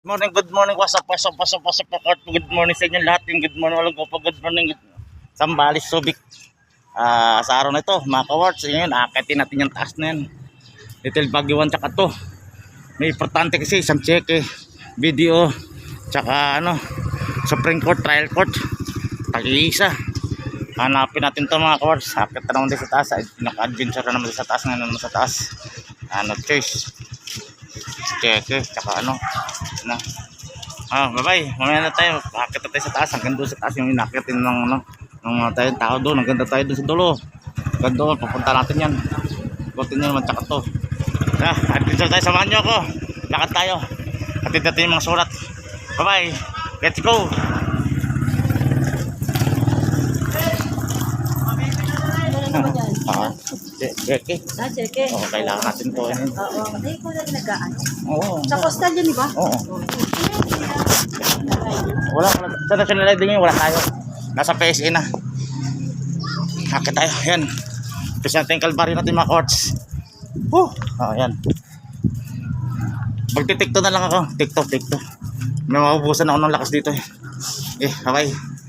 Good morning, what's up, good morning sa inyo lahat, good morning, walang po, good morning, Sambales, Subic. Sa araw na ito, mga ka-warts, yun, akitin natin yung taas na yan. Little Baguio 1, tsaka to. May importante kasi, isang cheque, video, tsaka Supreme Court, trial court, tag-iisa. Hanapin natin to mga ka-warts, akit na naman din sa taas, pinaka-adventure na naman sa taas, ngayon naman sa taas. Choice. Cheque, tsaka bye-bye. Mamaya na tayo. Akit na tayo sa taas. Hanggang doon sa taas yung inakitin ng mga tayong tao doon. Hanggang tayo doon sa dulo. Hanggang doon. Pupunta natin yan. Ikutin nyo naman tsaka to. Adventure tayo. Samahan nyo ako. Lakad tayo. Atid natin yung mga surat. Bye-bye. Let's go. Cheque. Cheque. Oo, kailangan natin to. Oo. Ay, ko na nag-aan. Oo. Sa postal yun, di ba? Oo. Wala. Sa national ID ngayon, wala tayo. Nasa PSA na. Hakit tayo. Yan. Kasi natin yung kalbaryo natin mga courts. Yan. Magtitikto na lang ako. Tiktok. May maubusan ako ng lakas dito. Bye-bye.